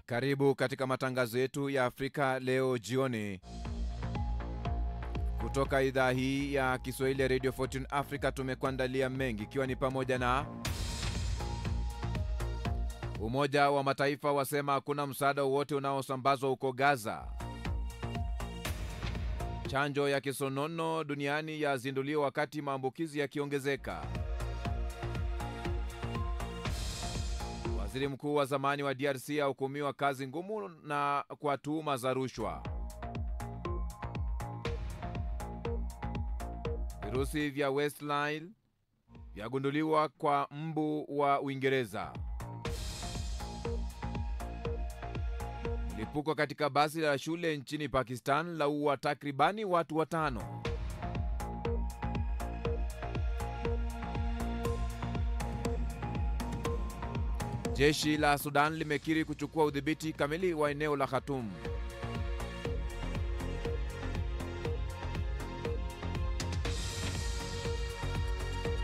Karibu katika matangazo yetu ya Afrika leo jioni. Kutoka idhaa hii ya Kiswahili ya Radio Fortune Africa tumekuandalia mengi, ikiwa ni pamoja na Umoja wa Mataifa wasema hakuna msaada wowote unaosambazwa huko Gaza. Chanjo ya kisonono duniani yazinduliwa wakati maambukizi yakiongezeka. Waziri mkuu wa zamani wa DRC ahukumiwa kazi ngumu na kwa tuhuma za rushwa. Virusi vya West Nile vyagunduliwa kwa mbu wa Uingereza. Mlipuko katika basi la shule nchini Pakistan laua takribani watu 5. Jeshi la Sudan limekiri kuchukua udhibiti kamili wa eneo la Khartoum.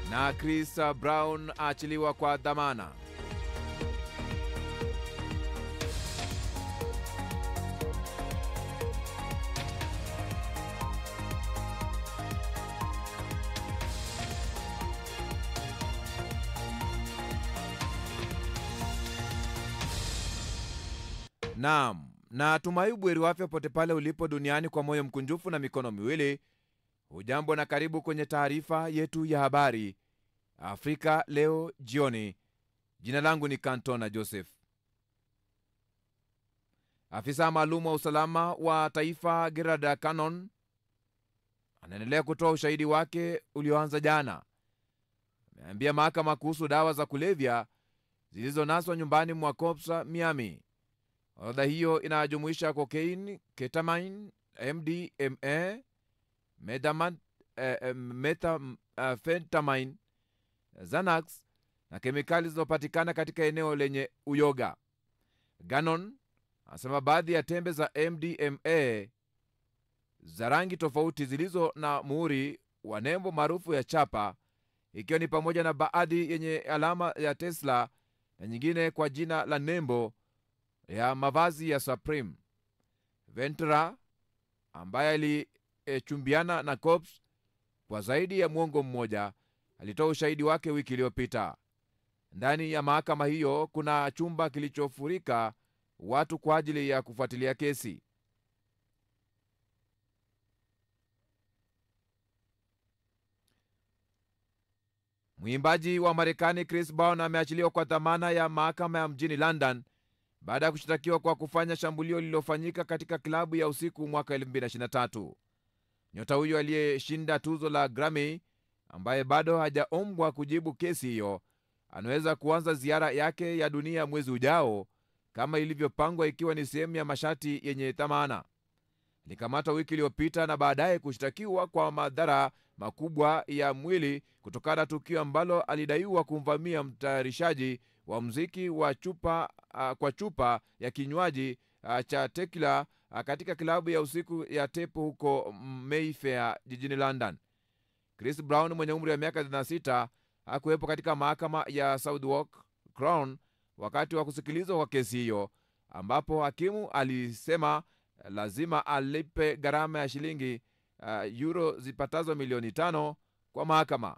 Na Chris Brown aachiliwa kwa dhamana. Naam, na tumai buheri wa afya pote pale ulipo duniani kwa moyo mkunjufu na mikono miwili. Hujambo na karibu kwenye taarifa yetu ya habari Afrika leo jioni. Jina langu ni Kantona Joseph. Afisa maalum wa usalama wa taifa Gerard Cannon anaendelea kutoa ushahidi wake ulioanza jana. Ameambia mahakama kuhusu dawa za kulevya zilizonaswa nyumbani mwa Cops Miami. Orodha hiyo inajumuisha cocaine, ketamine, MDMA, methamphetamine, Xanax na kemikali zilizopatikana katika eneo lenye uyoga. Gannon anasema baadhi ya tembe za MDMA za rangi tofauti zilizo na muhuri wa nembo maarufu ya chapa, ikiwa ni pamoja na baadhi yenye alama ya Tesla na nyingine kwa jina la nembo ya mavazi ya Supreme. Ventura ambaye alichumbiana na Cops kwa zaidi ya mwongo mmoja alitoa ushahidi wake wiki iliyopita. Ndani ya mahakama hiyo kuna chumba kilichofurika watu kwa ajili ya kufuatilia kesi. Mwimbaji wa Marekani Chris Brown ameachiliwa kwa dhamana ya mahakama ya mjini London baada ya kushtakiwa kwa kufanya shambulio lililofanyika katika klabu ya usiku mwaka 2023. Nyota huyo aliyeshinda tuzo la Grammy, ambaye bado hajaombwa kujibu kesi hiyo, anaweza kuanza ziara yake ya dunia mwezi ujao kama ilivyopangwa, ikiwa ni sehemu ya masharti yenye dhamana. Alikamatwa wiki iliyopita na baadaye kushtakiwa kwa madhara makubwa ya mwili kutokana na tukio ambalo alidaiwa kumvamia mtayarishaji wa muziki wa chupa ya kinywaji cha tequila katika klabu ya usiku ya Tepo huko Mayfair jijini London. Chris Brown mwenye umri wa miaka 36 hakuwepo katika mahakama ya Southwark Crown wakati wa kusikilizwa kwa kesi hiyo, ambapo hakimu alisema lazima alipe gharama ya shilingi euro zipatazo milioni 5 kwa mahakama.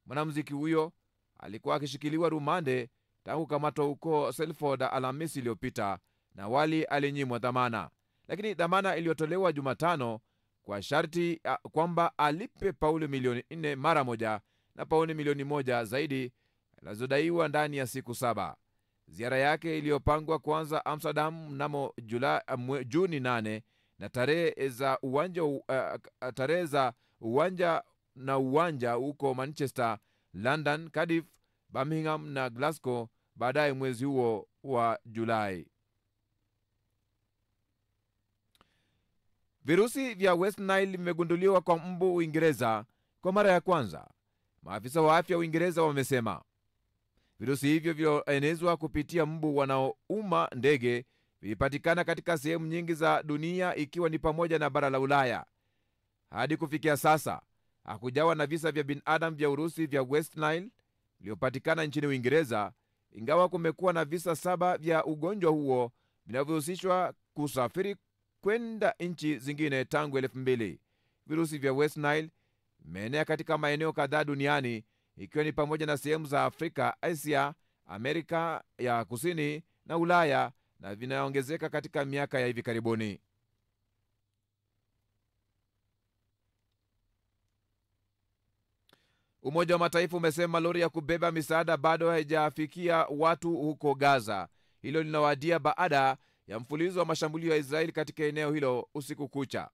Mwanamuziki huyo alikuwa akishikiliwa rumande tangu kamatwa huko Salford Alhamisi iliyopita, na awali alinyimwa dhamana, lakini dhamana iliyotolewa Jumatano kwa sharti kwamba alipe pauni milioni 4 mara moja na pauni milioni 1 zaidi alizodaiwa ndani ya siku 7. Ziara yake iliyopangwa kuanza Amsterdam mnamo Juni 8 na tarehe za uwanja huko Manchester, London, Cardiff, Birmingham na Glasgow baadaye mwezi huo wa Julai. Virusi vya West Nile vimegunduliwa kwa mbu Uingereza kwa mara ya kwanza, maafisa wa afya Uingereza wamesema. Virusi hivyo vilivyoenezwa kupitia mbu wanaouma ndege vilipatikana katika sehemu nyingi za dunia, ikiwa ni pamoja na bara la Ulaya. Hadi kufikia sasa hakujawa na visa vya binadamu vya Urusi vya West Nile vilivyopatikana nchini Uingereza, ingawa kumekuwa na visa 7 vya ugonjwa huo vinavyohusishwa kusafiri kwenda nchi zingine tangu 2000. Virusi vya West Nile vimeenea katika maeneo kadhaa duniani, ikiwa ni pamoja na sehemu za Afrika, Asia, Amerika ya Kusini na Ulaya, na vinaongezeka katika miaka ya hivi karibuni. Umoja wa Mataifa umesema lori ya kubeba misaada bado haijafikia watu huko Gaza. Hilo linawadia baada ya mfululizo wa mashambulio ya Israeli katika eneo hilo usiku kucha.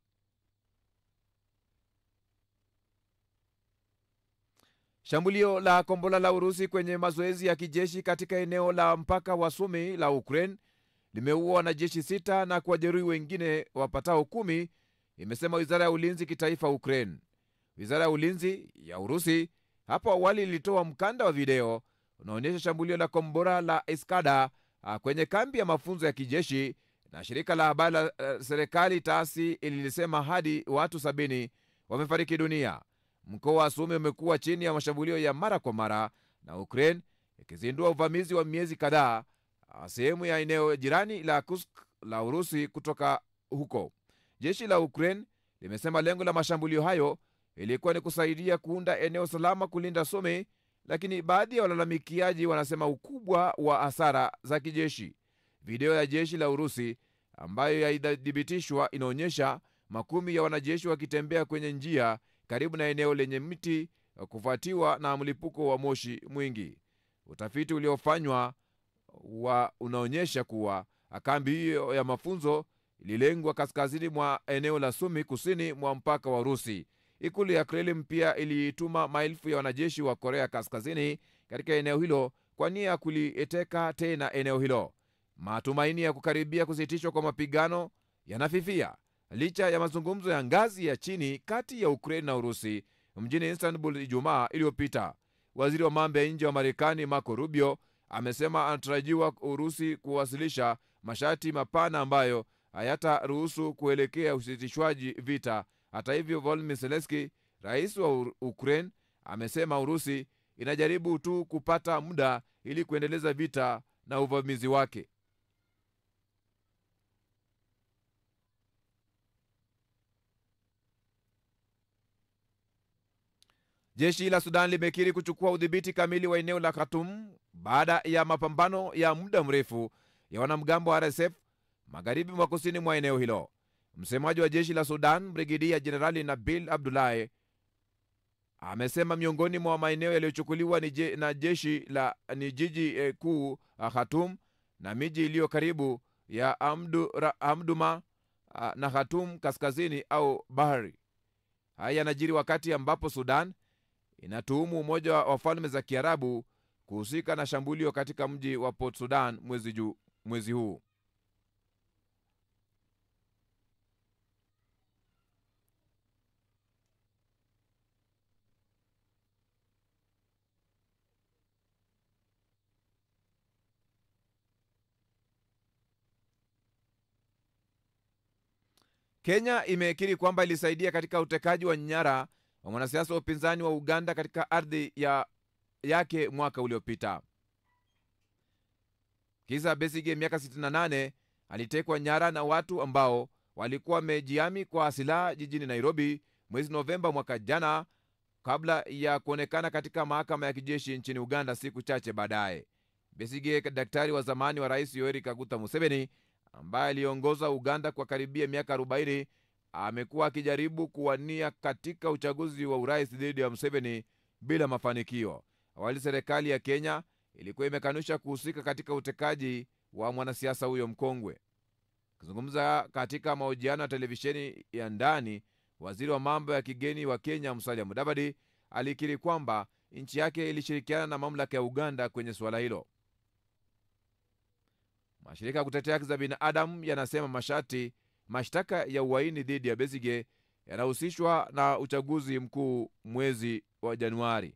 Shambulio la kombola la Urusi kwenye mazoezi ya kijeshi katika eneo la mpaka wa Sumi la Ukraine limeua wanajeshi 6 na kuwajeruhi wengine wapatao 10, imesema Wizara ya Ulinzi Kitaifa Ukraine. Wizara ya Ulinzi ya Urusi hapo awali ilitoa mkanda wa video unaonyesha shambulio la kombora la Iskada kwenye kambi ya mafunzo ya kijeshi, na shirika la habari la serikali TASI ililisema hadi watu 70 wamefariki dunia. Mkoa wa Sumi umekuwa chini ya mashambulio ya mara kwa mara, na Ukraine ikizindua uvamizi wa miezi kadhaa sehemu ya eneo jirani la Kursk la Urusi kutoka huko. Jeshi la Ukraine limesema lengo la mashambulio hayo ilikuwa ni kusaidia kuunda eneo salama kulinda Sumi, lakini baadhi ya walalamikiaji wanasema ukubwa wa hasara za kijeshi. Video ya jeshi la Urusi ambayo haidhibitishwa inaonyesha makumi ya wanajeshi wakitembea kwenye njia karibu na eneo lenye miti kufuatiwa na mlipuko wa moshi mwingi. Utafiti uliofanywa unaonyesha kuwa kambi hiyo ya mafunzo ililengwa kaskazini mwa eneo la Sumi, kusini mwa mpaka wa Urusi. Ikulu ya Kremlin pia ilituma maelfu ya wanajeshi wa Korea Kaskazini katika eneo hilo kwa nia ya kulieteka tena eneo hilo. Matumaini ya kukaribia kusitishwa kwa mapigano yanafifia licha ya mazungumzo ya ngazi ya chini kati ya Ukraine na Urusi mjini Istanbul Ijumaa iliyopita. Waziri wa mambo ya nje wa Marekani Marco Rubio amesema anatarajiwa Urusi kuwasilisha masharti mapana ambayo hayataruhusu kuelekea usitishwaji vita. Hata hivyo, Volodymyr Zelensky, rais wa Ukraine, amesema Urusi inajaribu tu kupata muda ili kuendeleza vita na uvamizi wake. Jeshi la Sudan limekiri kuchukua udhibiti kamili wa eneo la Khartoum baada ya mapambano ya muda mrefu ya wanamgambo wa RSF magharibi mwa kusini mwa eneo hilo. Msemaji wa jeshi la Sudan, Brigedia Jenerali Nabil Abdullahi, amesema miongoni mwa maeneo yaliyochukuliwa na jeshi ni jiji kuu Khartoum na miji iliyo karibu ya Amduma na Khartoum kaskazini au Bahari. Haya yanajiri wakati ambapo Sudan inatuhumu Umoja wa Falme za Kiarabu kuhusika na shambulio katika mji wa Port Sudan mwezi huu. Kenya imekiri kwamba ilisaidia katika utekaji wa nyara wa mwanasiasa wa upinzani wa Uganda katika ardhi yake mwaka uliopita. Kizza Besigye, miaka 68, alitekwa nyara na watu ambao walikuwa wamejiami kwa silaha jijini Nairobi mwezi Novemba mwaka jana, kabla ya kuonekana katika mahakama ya kijeshi nchini Uganda siku chache baadaye. Besigye, daktari wa zamani wa Rais Yoweri Kaguta Museveni, ambaye aliongoza Uganda kwa karibia miaka 40, amekuwa akijaribu kuwania katika uchaguzi wa urais dhidi ya Museveni bila mafanikio. Awali serikali ya Kenya ilikuwa imekanusha kuhusika katika utekaji wa mwanasiasa huyo mkongwe. Akizungumza katika mahojiano ya televisheni ya ndani, waziri wa mambo ya kigeni wa Kenya Musalia Mudavadi alikiri kwamba nchi yake ilishirikiana na mamlaka ya Uganda kwenye suala hilo. Mashirika ya kutetea haki za binadamu yanasema mashtaka ya uhaini dhidi ya Besigye yanahusishwa na uchaguzi mkuu mwezi wa Januari.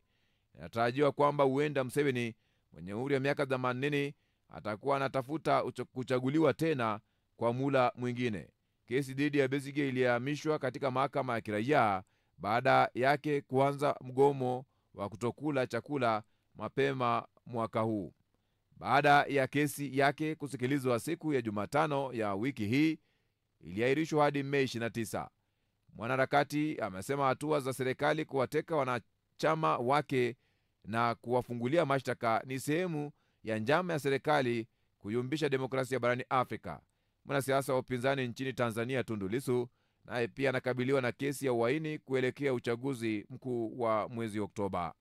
Inatarajiwa kwamba huenda Museveni mwenye umri wa miaka 80 atakuwa anatafuta kuchaguliwa tena kwa mula mwingine. Kesi dhidi ya Besigye ilihamishwa katika mahakama ya kiraia baada yake kuanza mgomo wa kutokula chakula mapema mwaka huu. baada ya kesi yake kusikilizwa siku ya Jumatano ya wiki hii iliahirishwa hadi Mei 29. Mwanaharakati amesema hatua za serikali kuwateka wanachama wake na kuwafungulia mashtaka ni sehemu ya njama ya serikali kuyumbisha demokrasia barani Afrika. Mwanasiasa wa upinzani nchini Tanzania Tundu Lissu naye pia anakabiliwa na kesi ya uhaini kuelekea uchaguzi mkuu wa mwezi Oktoba.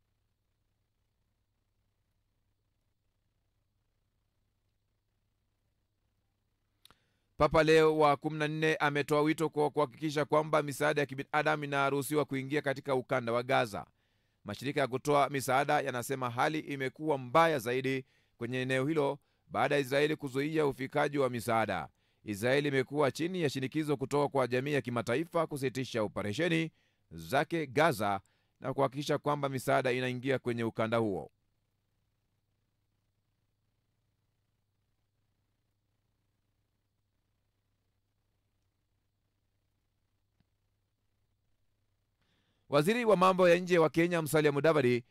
Papa Leo wa 14 ametoa wito kwa kuhakikisha kwamba misaada ya kibinadamu inaruhusiwa kuingia katika ukanda wa Gaza. Mashirika ya kutoa misaada yanasema hali imekuwa mbaya zaidi kwenye eneo hilo baada ya Israeli kuzuia ufikaji wa misaada. Israeli imekuwa chini ya shinikizo kutoka kwa jamii ya kimataifa kusitisha operesheni zake Gaza na kuhakikisha kwamba misaada inaingia kwenye ukanda huo. Waziri wa mambo ya nje wa Kenya Musalia Mudavadi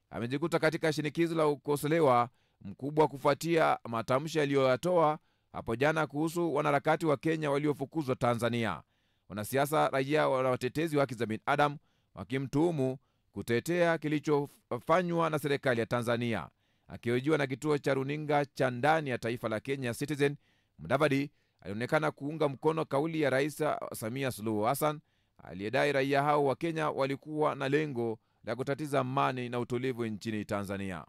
amejikuta katika shinikizo la ukosolewa mkubwa kufuatia matamshi aliyoyatoa hapo jana kuhusu wanaharakati wa Kenya waliofukuzwa Tanzania. Wanasiasa, raia na watetezi wa haki za binadamu wakimtuhumu kutetea kilichofanywa na serikali ya Tanzania. Akihojiwa na kituo cha runinga cha ndani ya taifa la Kenya Citizen, Mudavadi alionekana kuunga mkono kauli ya Rais Samia Suluhu Hassan aliyedai raia hao wa Kenya walikuwa na lengo la kutatiza amani na utulivu nchini Tanzania.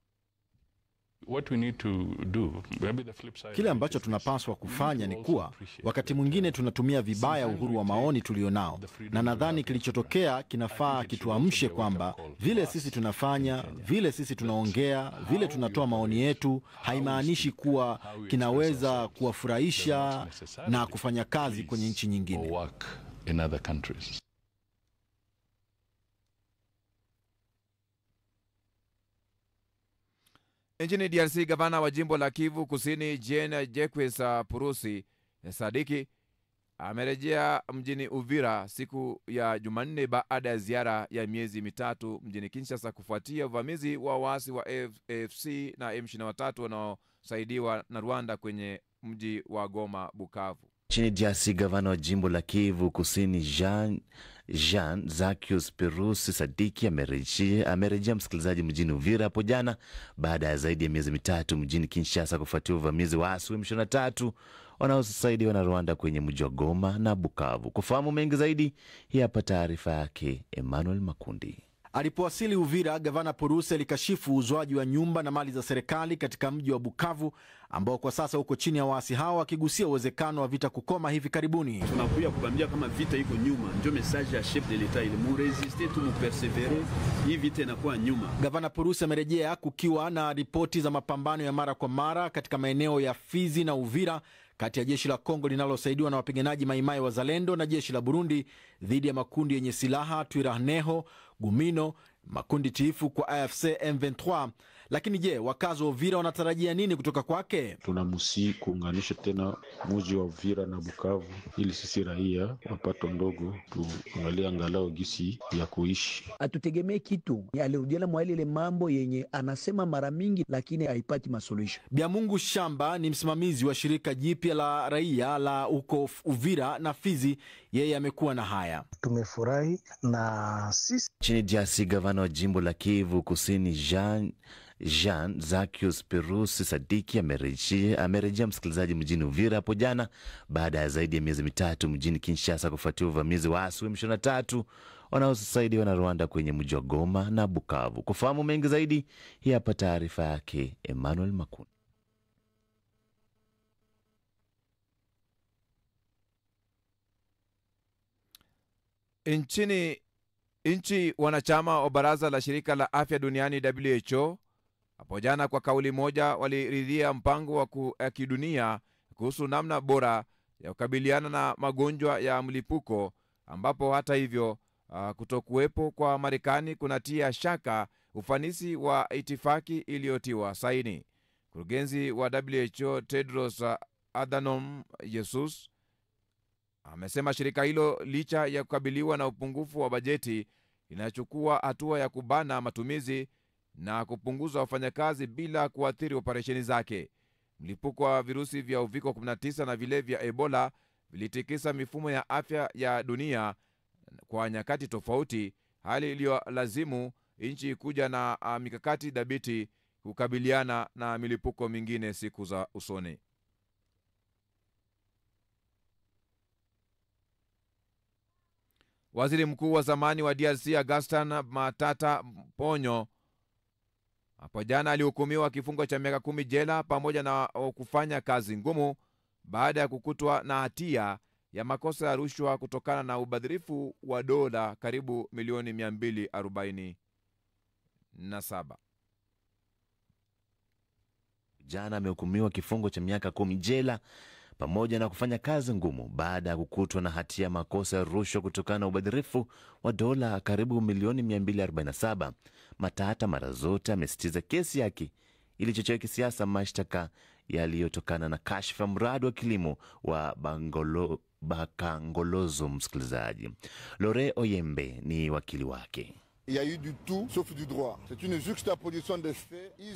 Kile ambacho tunapaswa kufanya ni kuwa wakati mwingine tunatumia vibaya uhuru wa maoni tulionao, na nadhani kilichotokea kinafaa kituamshe kwamba vile sisi tunafanya, vile sisi tunaongea, vile tunatoa maoni yetu haimaanishi kuwa kinaweza kuwafurahisha na kufanya kazi kwenye nchi nyingine. Nchini DRC, gavana wa jimbo la Kivu Kusini Jean Jacques Purusi Sadiki amerejea mjini Uvira siku ya Jumanne baada ya ziara ya miezi mitatu mjini Kinshasa kufuatia uvamizi wa waasi wa AFC na M23 wanaosaidiwa na Rwanda kwenye mji wa Goma, Bukavu. Nchini DRC, gavana wa jimbo la Kivu Kusini Jean Jacques Purusi Sadiki amerejea msikilizaji mjini Uvira hapo jana baada ya zaidi ya miezi mitatu mjini Kinshasa kufuatia uvamizi wa waasi wa M23 wanaosaidiwa na Rwanda kwenye mji wa Goma na Bukavu. Kufahamu mengi zaidi, hii hapa taarifa yake Emmanuel Makundi. Alipowasili Uvira, gavana Purusi alikashifu uuzwaji wa nyumba na mali za serikali katika mji wa Bukavu ambao kwa sasa uko chini ya waasi hao, akigusia uwezekano wa vita kukoma hivi karibuni. Tunakuja kubambia kama vita iko nyuma, ndio message ya chef de l'etat, ile mu résister tu mu persévérer, hii vita inakuwa nyuma. Gavana Purusi amerejea kukiwa na ripoti za mapambano ya mara kwa mara katika maeneo ya Fizi na Uvira kati ya jeshi la Kongo linalosaidiwa na wapiganaji Maimai Wazalendo na jeshi la Burundi dhidi ya makundi yenye silaha Twirwaneho, Gumino, makundi tiifu kwa AFC M23. Lakini je, wakazi wa Uvira wanatarajia nini kutoka kwake? Tunamusi kuunganisha tena mji wa Uvira na Bukavu ili sisi raia wapato ndogo tuangalie angalau gisi ya kuishi. Atutegemee kitu. Alirudiana mwa ile mambo yenye anasema mara mingi lakini haipati masuluhisho. Biamungu Shamba ni msimamizi wa shirika jipya la raia la uko Uvira na Fizi. Yeye amekuwa na haya. Tumefurahi na sisi. Nchini DRC, gavana wa jimbo la Kivu Kusini Jean Jacques Purusi Sadiki amerejea msikilizaji mjini Uvira hapo jana baada ya zaidi ya miezi mitatu mjini Kinshasa kufuatia uvamizi wa waasi wa M23 wanaosaidiwa na Rwanda kwenye mji wa Goma na Bukavu. Kufahamu mengi zaidi, hii hapa taarifa yake Emmanuel Makundi. Nchi wanachama wa baraza la shirika la afya duniani WHO hapo jana kwa kauli moja waliridhia mpango wa kidunia kuhusu namna bora ya kukabiliana na magonjwa ya mlipuko, ambapo hata hivyo kutokuwepo kwa Marekani kunatia shaka ufanisi wa itifaki iliyotiwa saini. Mkurugenzi wa WHO Tedros Adhanom Ghebreyesus amesema shirika hilo licha ya kukabiliwa na upungufu wa bajeti linachukua hatua ya kubana matumizi na kupunguza wafanyakazi bila kuathiri operesheni zake. mlipuko wa virusi vya uviko 19 na vile vya Ebola vilitikisa mifumo ya afya ya dunia kwa nyakati tofauti, hali iliyolazimu nchi kuja na mikakati dhabiti kukabiliana na milipuko mingine siku za usoni. Waziri mkuu wa zamani wa DRC Augustin Matata Ponyo hapo jana alihukumiwa kifungo cha miaka 10 jela pamoja na kufanya kazi ngumu baada ya kukutwa na hatia ya makosa ya rushwa kutokana na ubadhirifu wa dola karibu milioni 247. Jana amehukumiwa kifungo cha miaka 10 jela pamoja na kufanya kazi ngumu baada ya kukutwa na hatia ya makosa ya rushwa kutokana na ubadhirifu wa dola karibu milioni 247. Matata mara zote amesitiza kesi yake ilichochewa kisiasa, mashtaka yaliyotokana na kashfa mradi wa kilimo wa Bakangolozo. Msikilizaji, Lore Oyembe ni wakili wake.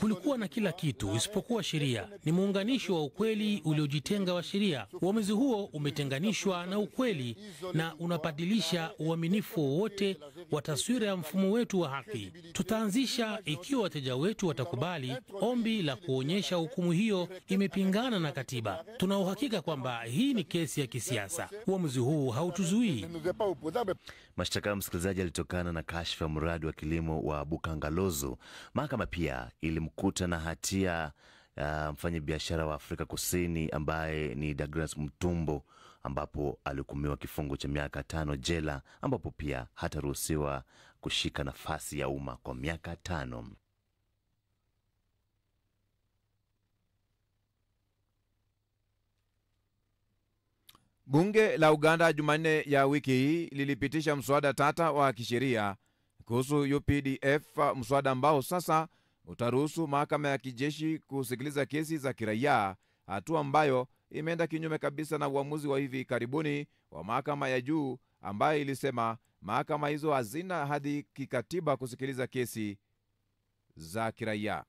Kulikuwa na kila kitu isipokuwa sheria. Ni muunganisho wa ukweli uliojitenga wa sheria. Uamuzi huo umetenganishwa na ukweli na unabadilisha uaminifu wowote wa taswira ya mfumo wetu wa haki. Tutaanzisha, ikiwa wateja wetu watakubali, ombi la kuonyesha hukumu hiyo imepingana na katiba. Tuna uhakika kwamba hii ni kesi ya kisiasa. Uamuzi huu hautuzuii. Mashtaka, msikilizaji, yalitokana na kashfa mradi wa kilimo wa Bukangalozo. Mahakama pia ilimkuta na hatia mfanyabiashara wa Afrika Kusini ambaye ni Douglas Mtumbo, ambapo alihukumiwa kifungo cha miaka 5 jela, ambapo pia hataruhusiwa kushika nafasi ya umma kwa miaka 5. Bunge la Uganda Jumanne ya wiki hii lilipitisha mswada tata wa kisheria kuhusu UPDF, mswada ambao sasa utaruhusu mahakama ya kijeshi kusikiliza kesi za kiraia, hatua ambayo imeenda kinyume kabisa na uamuzi wa hivi karibuni wa mahakama ya juu ambayo ilisema mahakama hizo hazina hadhi kikatiba kusikiliza kesi za kiraia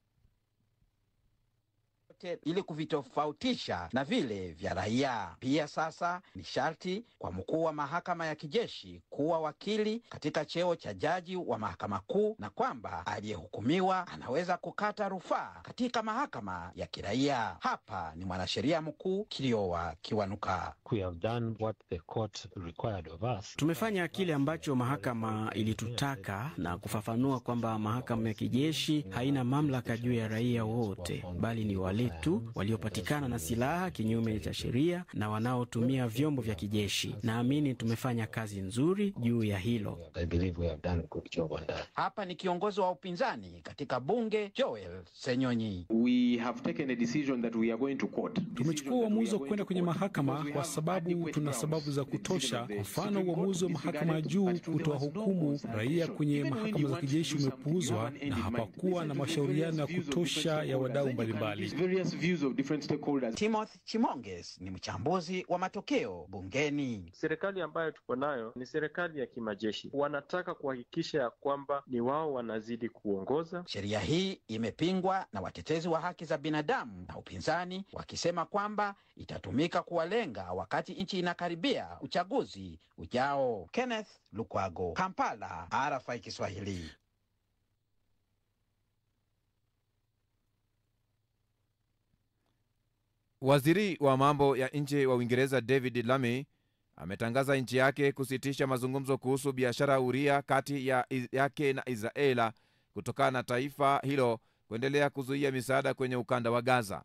ili kuvitofautisha na vile vya raia. Pia sasa ni sharti kwa mkuu wa mahakama ya kijeshi kuwa wakili katika cheo cha jaji wa mahakama kuu, na kwamba aliyehukumiwa anaweza kukata rufaa katika mahakama ya kiraia. Hapa ni mwanasheria mkuu Kiliowa Kiwanuka. Tumefanya kile ambacho mahakama ilitutaka na kufafanua kwamba mahakama ya kijeshi haina mamlaka juu ya raia wote, bali ni wale tu waliopatikana na silaha kinyume cha sheria na wanaotumia vyombo vya kijeshi. Naamini tumefanya kazi nzuri juu ya hilo. Hapa ni kiongozi wa upinzani katika bunge Joel Senyonyi. Tumechukua uamuzi wa kwenda kwenye mahakama kwa sababu tuna sababu za kutosha. Kwa mfano, uamuzi wa mahakama ya juu kutoa hukumu raia kwenye mahakama za kijeshi umepuuzwa na hapakuwa na mashauriano ya kutosha ya wadau mbalimbali. Timothy Chimonges ni mchambuzi wa matokeo bungeni. Serikali ambayo tuko nayo ni serikali ya kimajeshi. Wanataka kuhakikisha ya kwamba ni wao wanazidi kuongoza. Sheria hii imepingwa na watetezi wa haki za binadamu na upinzani, wakisema kwamba itatumika kuwalenga wakati nchi inakaribia uchaguzi ujao. Kenneth Lukwago, Kampala, RFI Kiswahili. Waziri wa mambo ya nje wa Uingereza David Lammy ametangaza nchi yake kusitisha mazungumzo kuhusu biashara huria kati yake na Israeli kutokana na taifa hilo kuendelea kuzuia misaada kwenye ukanda wa Gaza.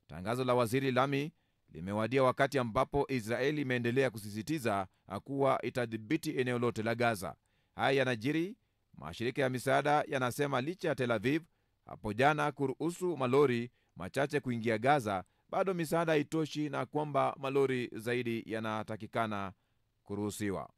Tangazo la Waziri Lammy limewadia wakati ambapo Israeli imeendelea kusisitiza kuwa itadhibiti eneo lote la Gaza. Haya yanajiri, mashirika ya misaada yanasema licha ya Tel Aviv hapo jana kuruhusu malori machache kuingia Gaza, bado misaada haitoshi na kwamba malori zaidi yanatakikana kuruhusiwa.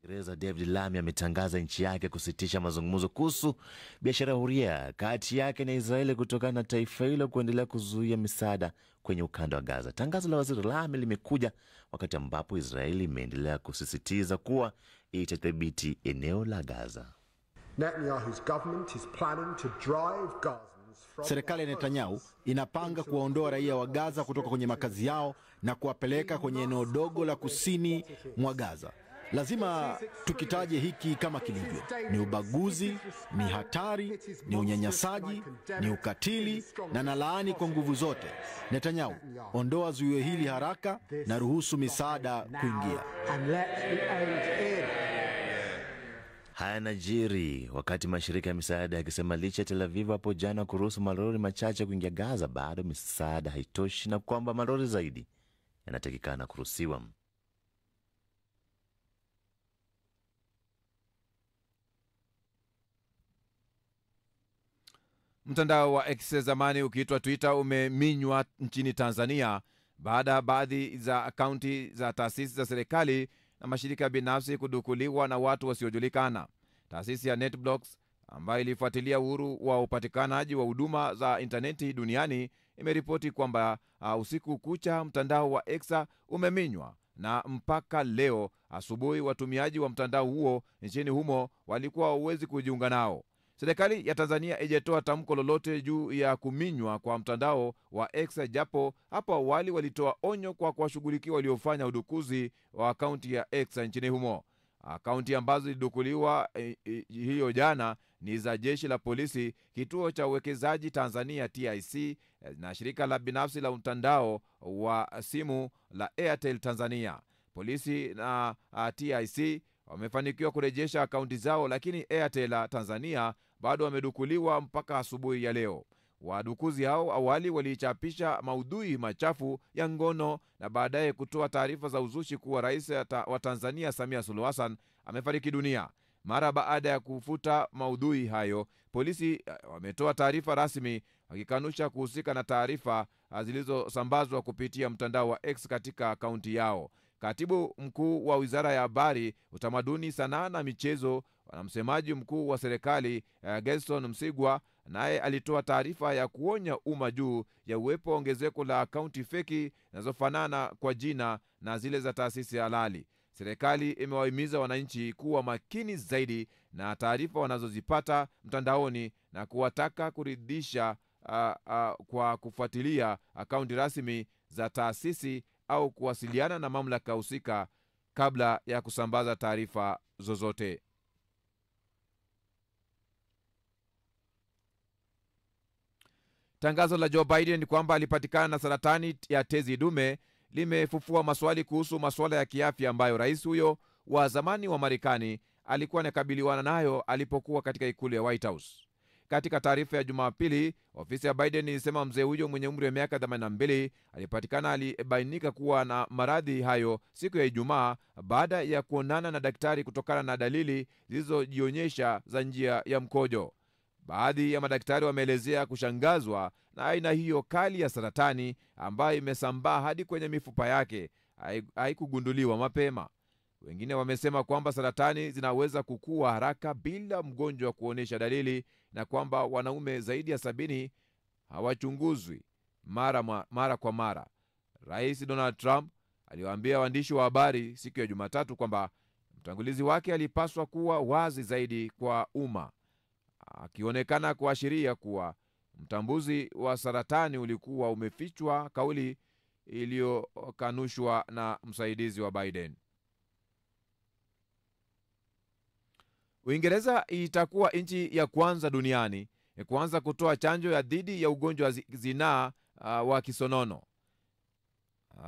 Uingereza David Lammy ametangaza nchi yake kusitisha mazungumzo kuhusu biashara huria kati yake na Israeli kutokana na taifa hilo kuendelea kuzuia misaada kwenye ukanda wa Gaza. Tangazo la Waziri Lammy limekuja wakati ambapo Israeli imeendelea kusisitiza kuwa itadhibiti eneo la Gaza. Netanyahu's government is planning to drive Gaza Serikali ya Netanyahu inapanga kuwaondoa raia wa Gaza kutoka kwenye makazi yao na kuwapeleka kwenye eneo dogo la kusini mwa Gaza. Lazima tukitaje hiki kama kilivyo: ni ubaguzi, ni hatari, ni unyanyasaji, ni ukatili, na nalaani kwa nguvu zote. Netanyahu, ondoa zuio hili haraka na ruhusu misaada kuingia. Haya yanajiri wakati mashirika ya misaada yakisema licha ya Tel Aviv hapo jana kuruhusu malori machache kuingia Gaza, bado misaada haitoshi na kwamba malori zaidi yanatakikana kuruhusiwa. Mtandao wa X zamani ukiitwa Twitter umeminywa nchini Tanzania baada ya baadhi za akaunti za taasisi za serikali na mashirika binafsi kudukuliwa na watu wasiojulikana. Taasisi ya NetBlocks ambayo ilifuatilia uhuru wa upatikanaji wa huduma za intaneti duniani imeripoti kwamba usiku kucha mtandao wa X umeminywa na mpaka leo asubuhi watumiaji wa mtandao huo nchini humo walikuwa hawawezi kujiunga nao. Serikali ya Tanzania haijatoa tamko lolote juu ya kuminywa kwa mtandao wa X, japo hapo awali walitoa onyo kwa kuwashughulikia waliofanya udukuzi wa akaunti ya X nchini humo. Akaunti ambazo zilidukuliwa hiyo jana ni za Jeshi la Polisi, Kituo cha Uwekezaji Tanzania TIC, na shirika la binafsi la mtandao wa simu la Airtel Tanzania. Polisi na TIC wamefanikiwa kurejesha akaunti zao, lakini Airtel Tanzania bado wamedukuliwa mpaka asubuhi ya leo. Wadukuzi hao awali walichapisha maudhui machafu ya ngono na baadaye kutoa taarifa za uzushi kuwa Rais wa Tanzania Samia Suluhu Hassan amefariki dunia. Mara baada ya kufuta maudhui hayo, polisi wametoa taarifa rasmi wakikanusha kuhusika na taarifa zilizosambazwa kupitia mtandao wa X katika akaunti yao. Katibu mkuu wa Wizara ya Habari, Utamaduni, Sanaa na Michezo na msemaji mkuu wa serikali Gerson Msigwa naye alitoa taarifa ya kuonya umma juu ya uwepo wa ongezeko la akaunti feki zinazofanana kwa jina na zile za taasisi halali. Serikali imewahimiza wananchi kuwa makini zaidi na taarifa wanazozipata mtandaoni na kuwataka kuridhisha kwa kufuatilia akaunti rasmi za taasisi au kuwasiliana na mamlaka husika kabla ya kusambaza taarifa zozote. Tangazo la Joe Biden ni kwamba alipatikana na saratani ya tezi dume limefufua maswali kuhusu masuala ya kiafya ambayo rais huyo wa zamani wa Marekani alikuwa anakabiliana nayo alipokuwa katika ikulu ya White House. Katika taarifa ya Jumapili, ofisi ya Biden ilisema mzee huyo mwenye umri wa miaka 82 alibainika kuwa na maradhi hayo siku ya Ijumaa baada ya kuonana na daktari kutokana na dalili zilizojionyesha za njia ya mkojo. Baadhi ya madaktari wameelezea kushangazwa na aina hiyo kali ya saratani ambayo imesambaa hadi kwenye mifupa yake, haikugunduliwa mapema. Wengine wamesema kwamba saratani zinaweza kukua haraka bila mgonjwa kuonesha dalili na kwamba wanaume zaidi ya 70 hawachunguzwi mara kwa mara. Rais Donald Trump aliwaambia waandishi wa habari siku ya Jumatatu kwamba mtangulizi wake alipaswa kuwa wazi zaidi kwa umma, akionekana kuashiria kuwa mtambuzi wa saratani ulikuwa umefichwa, kauli iliyokanushwa na msaidizi wa Biden. Uingereza itakuwa nchi ya kwanza duniani kuanza kutoa chanjo ya dhidi ya ugonjwa wa zinaa wa kisonono.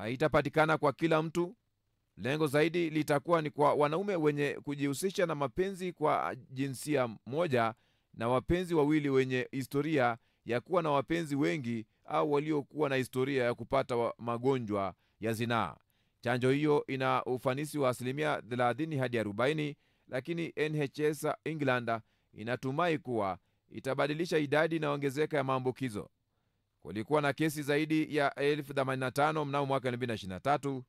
Itapatikana kwa kila mtu. Lengo zaidi litakuwa ni kwa wanaume wenye kujihusisha na mapenzi kwa jinsia moja na wapenzi wawili wenye historia ya kuwa na wapenzi wengi au waliokuwa na historia ya kupata magonjwa ya zinaa. Chanjo hiyo ina ufanisi wa 30% hadi 40%, lakini NHS England inatumai kuwa itabadilisha idadi inayoongezeka ya maambukizo. Kulikuwa na kesi zaidi ya 85,000 mnamo mwaka 2023,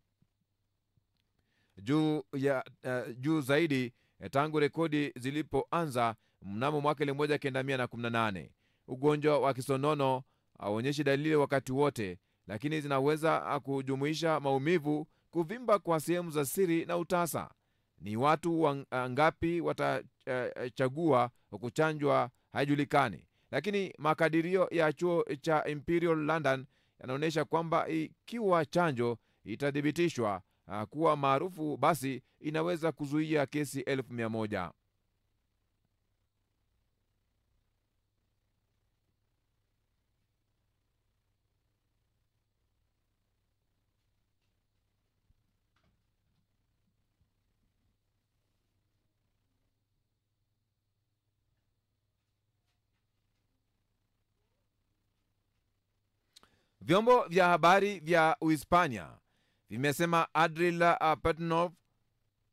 juu zaidi tangu rekodi zilipoanza mnamo mwaka 1918. Ugonjwa wa kisonono hauonyeshi dalili wakati wote, lakini zinaweza kujumuisha maumivu, kuvimba kwa sehemu za siri na utasa. Ni watu ngapi watachagua kuchanjwa haijulikani, lakini makadirio ya chuo cha Imperial London yanaonyesha kwamba ikiwa chanjo itathibitishwa kuwa maarufu, basi inaweza kuzuia kesi 1,100. Vyombo vya habari vya Uhispania vimesema Andriy Petrov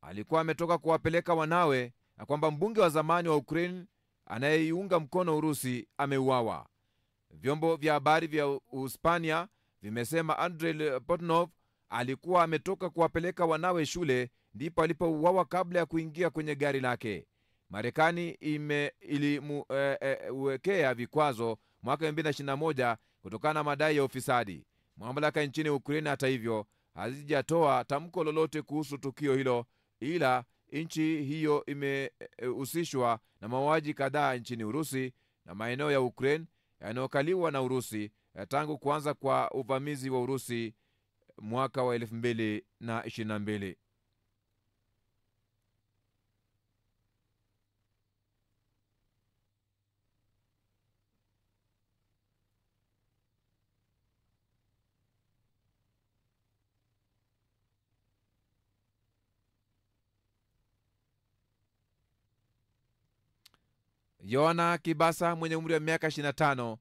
alikuwa ametoka kuwapeleka wanawe na kwamba mbunge wa zamani wa Ukraine anayeiunga mkono Urusi ameuawa. Vyombo vya habari vya Uhispania vimesema Andriy Petrov alikuwa ametoka kuwapeleka wanawe shule ndipo alipouawa kabla ya kuingia kwenye gari lake. Marekani ilimuwekea vikwazo mwaka 2021 kutokana na madai ya ufisadi. Mamlaka nchini Ukraine hata hivyo hazijatoa tamko lolote kuhusu tukio hilo, ila nchi hiyo imehusishwa na mauaji kadhaa nchini Urusi na maeneo ya Ukraine yanayokaliwa na Urusi tangu kuanza kwa uvamizi wa Urusi mwaka wa 2022. Yohana Kibasa mwenye umri wa miaka 25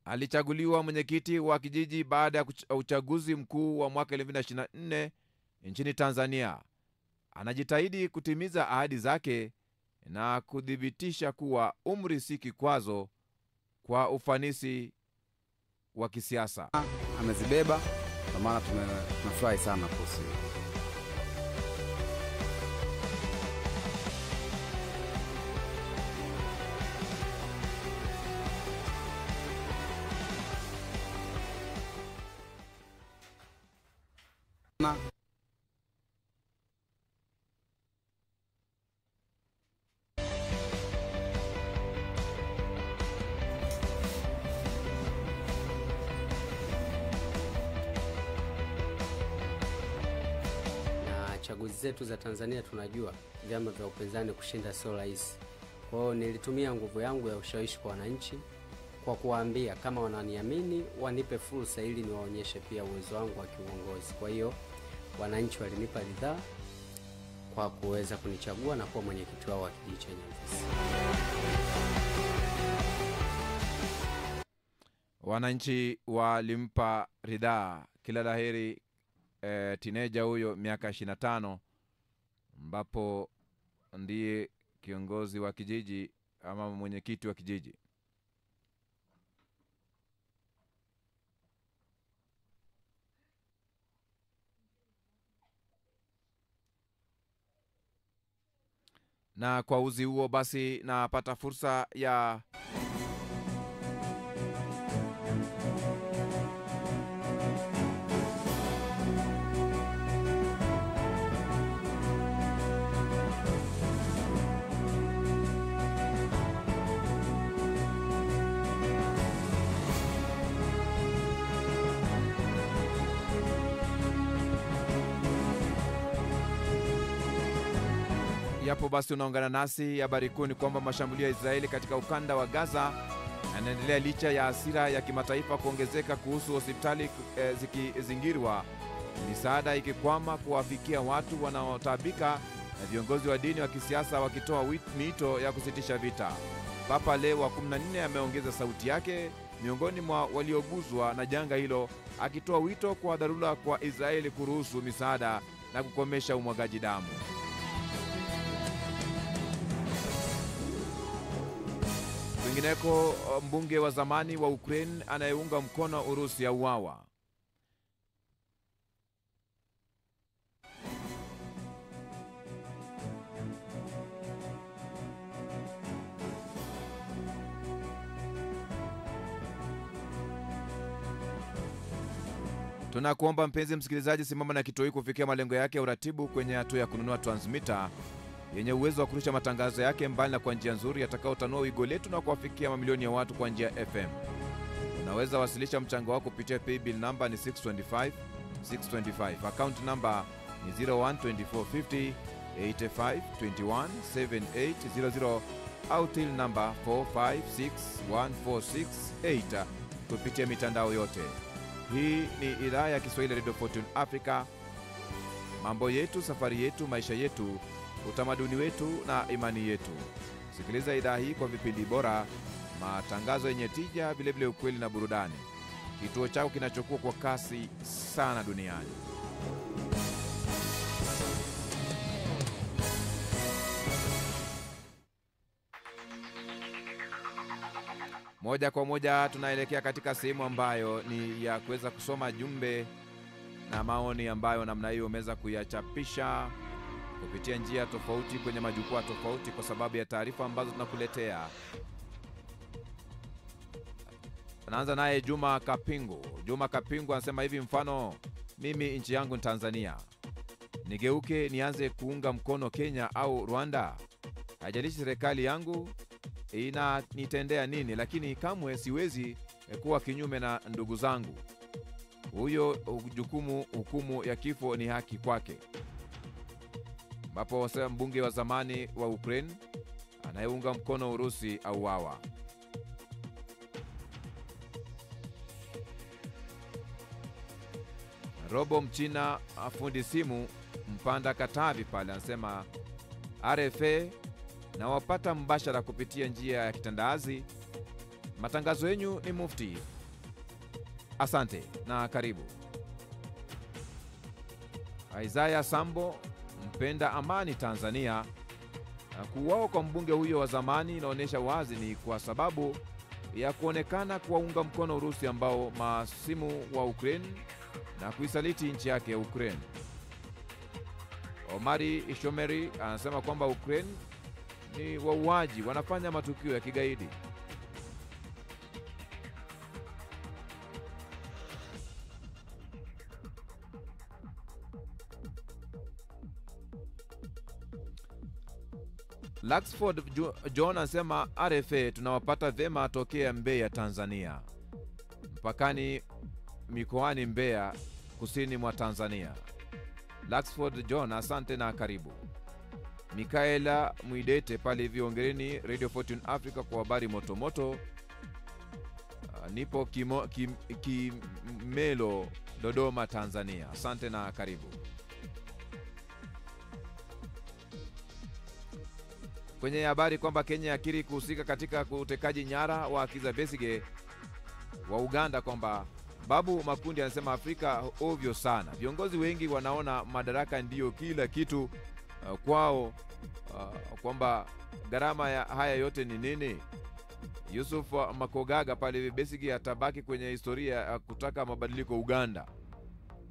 alichaguliwa mwenyekiti wa kijiji baada ya uchaguzi mkuu wa mwaka 2024 nchini Tanzania. Anajitahidi kutimiza ahadi zake na kudhibitisha kuwa umri si kikwazo kwa ufanisi wa kisiasa. Amezibeba kwa maana tunafurahi sana kuhusu. Chaguzi zetu za Tanzania tunajua vyama vya upinzani kushinda sio rahisi. Kwa hiyo nilitumia nguvu yangu ya ushawishi kwa wananchi kwa kuwaambia kama wananiamini wanipe fursa ili niwaonyeshe pia uwezo wangu wa kiuongozi. Kwa hiyo wananchi walinipa ridhaa kwa kuweza kunichagua na kuwa mwenyekiti wao wa kijiji cha Nyamvisi. Wananchi walimpa ridhaa. Kila laheri teenager huyo miaka 25, ambapo ndiye kiongozi wa kijiji ama mwenyekiti wa kijiji. Na kwa uzi huo basi napata fursa ya yapo basi unaungana nasi. Habari kuu ni kwamba mashambulio ya Israeli katika ukanda wa Gaza yanaendelea licha ya hasira ya kimataifa kuongezeka kuhusu hospitali zikizingirwa, misaada ikikwama kuwafikia watu wanaotaabika, na viongozi wa dini wa kisiasa wakitoa miito ya kusitisha vita. Papa Leo wa 14 ameongeza sauti yake miongoni mwa walioguzwa na janga hilo, akitoa wito kwa dharura kwa Israeli kuruhusu misaada na kukomesha umwagaji damu. Kwingineko, mbunge wa zamani wa Ukraine anayeunga mkono Urusi auawa. Tunakuomba mpenzi msikilizaji, simama na kituo hiki kufikia malengo yake ya uratibu kwenye hatua ya kununua transmitter yenye uwezo wa kurusha matangazo yake mbali na kwa njia nzuri yatakayotanua wigo letu na kuwafikia mamilioni ya watu kwa njia FM. Unaweza wasilisha mchango wako kupitia paybill namba ni 625 account namba ni 012450 85217800 au till namba 456146 kupitia mitandao yote. Hii ni idhaa ya Kiswahili Radio Fortune Africa. Mambo yetu, safari yetu, maisha yetu, utamaduni wetu na imani yetu. Sikiliza idhaa hii kwa vipindi bora, matangazo yenye tija, vile vile ukweli na burudani. Kituo chako kinachokuwa kwa kasi sana duniani. Moja kwa moja tunaelekea katika sehemu ambayo ni ya kuweza kusoma jumbe na maoni ambayo namna hiyo umeweza kuyachapisha kupitia njia tofauti kwenye majukwaa tofauti kwa sababu ya taarifa ambazo tunakuletea. Tunaanza naye Juma Kapingu. Juma Kapingu anasema hivi: mfano mimi nchi yangu ni Tanzania, nigeuke nianze kuunga mkono Kenya au Rwanda? Haijalishi serikali yangu inanitendea nini, lakini kamwe siwezi kuwa kinyume na ndugu zangu. Huyo hukumu ya kifo ni haki kwake. Ambapo mbunge wa zamani wa Ukraine anayeunga mkono Urusi auawa. Robo Mchina afundi simu Mpanda Katavi pale anasema RFA na wapata mbashara kupitia njia ya kitandazi. Matangazo yenu ni mufti. Asante na karibu. Isaiah Sambo mpenda amani Tanzania. Kuuawa kwa mbunge huyo wa zamani inaonyesha wazi ni kwa sababu ya kuonekana kuwaunga mkono Urusi ambao masimu wa Ukraine na kuisaliti nchi yake ya Ukraine. Omari Ishomeri anasema kwamba Ukraine ni wauaji, wanafanya matukio ya kigaidi. Laxford John anasema RFA tunawapata vema tokea Mbeya Tanzania, mpakani mikoani Mbeya kusini mwa Tanzania. Laxford John, asante na karibu. Mikaela Mwidete pale hivi, ongereni Radio Fortune Africa kwa habari motomoto. Nipo Kimelo Dodoma Tanzania, asante na karibu. Kwenye habari kwamba Kenya yakiri kuhusika katika utekaji nyara wa Kizza Besigye wa Uganda, kwamba Babu Makundi anasema Afrika ovyo sana. Viongozi wengi wanaona madaraka ndiyo kila kitu kwao, kwamba gharama ya haya yote ni nini? Yusuf Makogaga pale, Besigye atabaki kwenye historia kutaka mabadiliko Uganda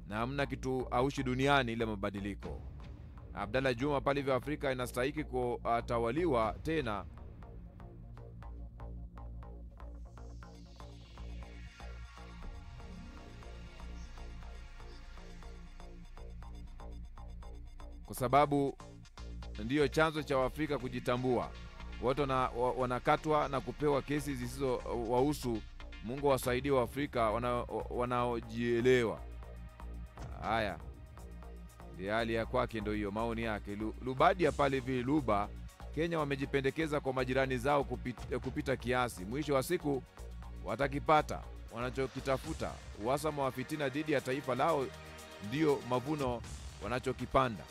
na hamna kitu aushi duniani ile mabadiliko. Abdalla Juma pale hivi, Afrika inastahili kutawaliwa tena. Kwa sababu ndiyo chanzo cha Afrika kujitambua. Watu wanakatwa na kupewa kesi zisizo wahusu. Mungu wasaidie wa Afrika wanaojielewa. Haya, hali ya kwake ndio hiyo, maoni yake. Lubadia pale hivi Luba, Kenya wamejipendekeza kwa majirani zao kupita kiasi. Mwisho wa siku watakipata wanachokitafuta. Uhasama wa fitina dhidi ya taifa lao ndio mavuno wanachokipanda.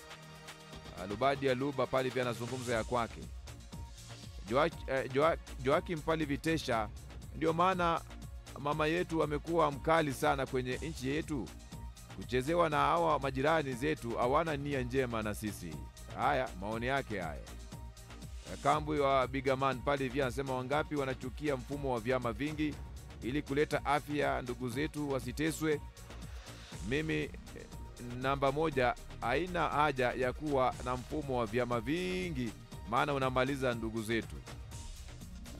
Lubadia Luba pale hivi anazungumza ya kwake. Joakim pale Vitesha, ndio maana mama yetu amekuwa mkali sana kwenye nchi yetu. Kuchezewa na hawa majirani zetu, hawana nia njema na sisi. Haya, maoni yake haya. Kambwe wa Bigaman pale hivi anasema wangapi wanachukia mfumo wa vyama vingi ili kuleta afya ndugu zetu wasiteswe. Mimi namba moja, haina haja ya kuwa na mfumo wa vyama vingi, maana unamaliza ndugu zetu.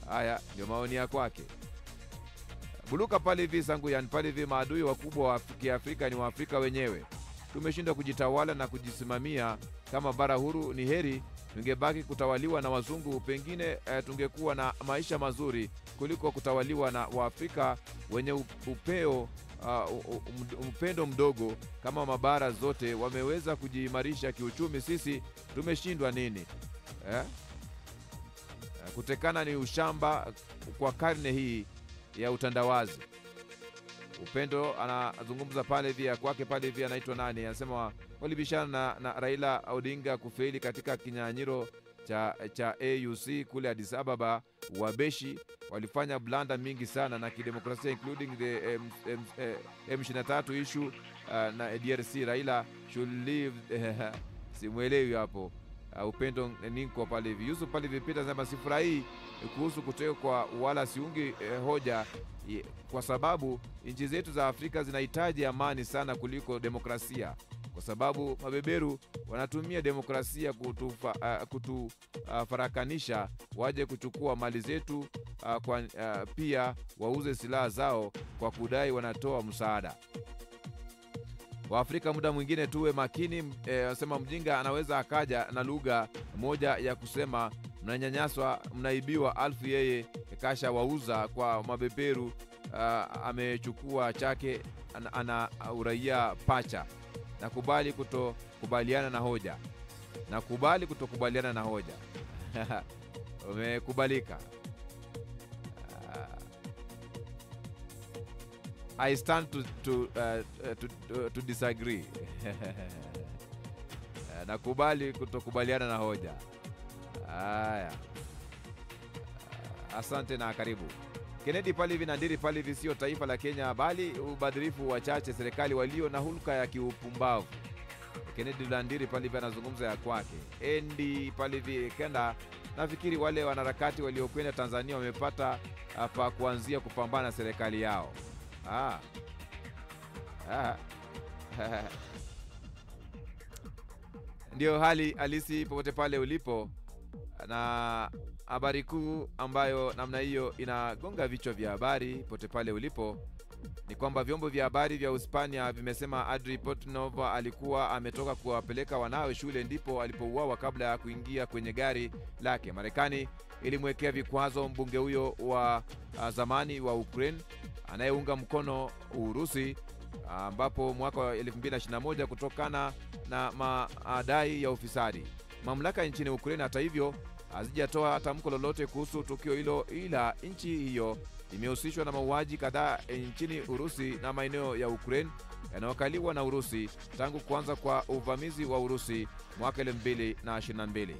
Haya, ndio maoni ya kwake. Buluka pale hivi Sangu, yani pale hivi maadui wakubwa wa Afrika ni Waafrika wenyewe. tumeshindwa kujitawala na kujisimamia kama bara huru. Ni heri tungebaki kutawaliwa na wazungu, pengine tungekuwa na maisha mazuri kuliko kutawaliwa na Waafrika wenye upendo mdogo. Kama mabara zote wameweza kujiimarisha kiuchumi, sisi tumeshindwa nini? Kutekana ni ushamba kwa karne hii ya utandawazi. Upendo anazungumza pale via kwake pale via, anaitwa nani, anasema walibishana na Raila Odinga kufeli katika kinyanyiro cha AUC kule Addis Ababa. Wabeshi walifanya blanda mingi sana na kidemokrasia, including the M23 issue na DRC. Raila should leave simwelewi hapo. Upendo niko pale hivi. Yusuf pale vipita sema sifurahi kuhusu kutekwa wala siungi hoja, kwa sababu nchi zetu za Afrika zinahitaji amani sana kuliko demokrasia, kwa sababu mabeberu wanatumia demokrasia kutufarakanisha, waje kuchukua mali zetu, pia wauze silaha zao kwa kudai wanatoa msaada. Waafrika muda mwingine tuwe makini. Sema mjinga anaweza akaja na lugha moja ya kusema mnanyanyaswa, mnaibiwa, alfu yeye kasha wauza kwa mabeberu, amechukua chake, ana uraia pacha. Nakubali kutokubaliana na hoja. Nakubali kutokubaliana na hoja. Umekubalika. I stand to disagree. Nakubali kutokubaliana na hoja. Haya. Asante na karibu. Kennedy Palivi na Ndiri Palivi sio taifa la Kenya, bali ubadhirifu wachache serikali walio na hulka ya kiupumbavu. Kennedy Landiri Palivi anazungumza ya kwake. Endi Palivi kenda, nafikiri wale wanaharakati waliokwenda Tanzania wamepata hapa kuanzia kupambana na serikali yao. Ndio hali halisi popote pale ulipo, na habari kuu ambayo namna hiyo inagonga vichwa vya habari popote pale ulipo ni kwamba vyombo vya habari vya Hispania vimesema Adri Portnova alikuwa ametoka kuwapeleka wanawe shule ndipo alipouawa kabla ya kuingia kwenye gari lake. Marekani ilimwekea vikwazo mbunge huyo wa zamani wa Ukraine anayeunga mkono Urusi, ambapo mwaka wa 2021 kutokana na madai ya ufisadi. Mamlaka nchini Ukraine hata hivyo hazijatoa tamko lolote kuhusu tukio hilo, ila nchi hiyo imehusishwa na mauaji kadhaa nchini Urusi na maeneo ya Ukraine yanayokaliwa na Urusi tangu kuanza kwa uvamizi wa Urusi mwaka 2022.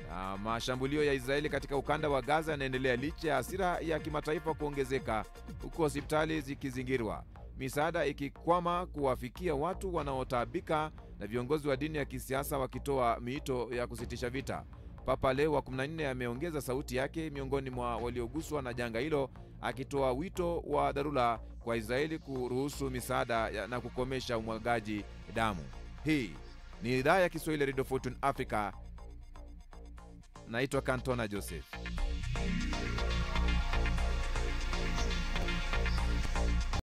Na mashambulio ya Israeli katika ukanda wa Gaza yanaendelea licha ya hasira ya kimataifa kuongezeka, huku hospitali zikizingirwa, misaada ikikwama kuwafikia watu wanaotaabika, na viongozi wa dini ya kisiasa wakitoa miito ya kusitisha vita. Papa Leo wa 14 ameongeza sauti yake miongoni mwa walioguswa na janga hilo, akitoa wito wa dharura kwa Israeli kuruhusu misaada na kukomesha umwagaji damu. Hii ni idhaa ya Kiswahili Radio Fortune Africa. Naitwa Kantona Joseph.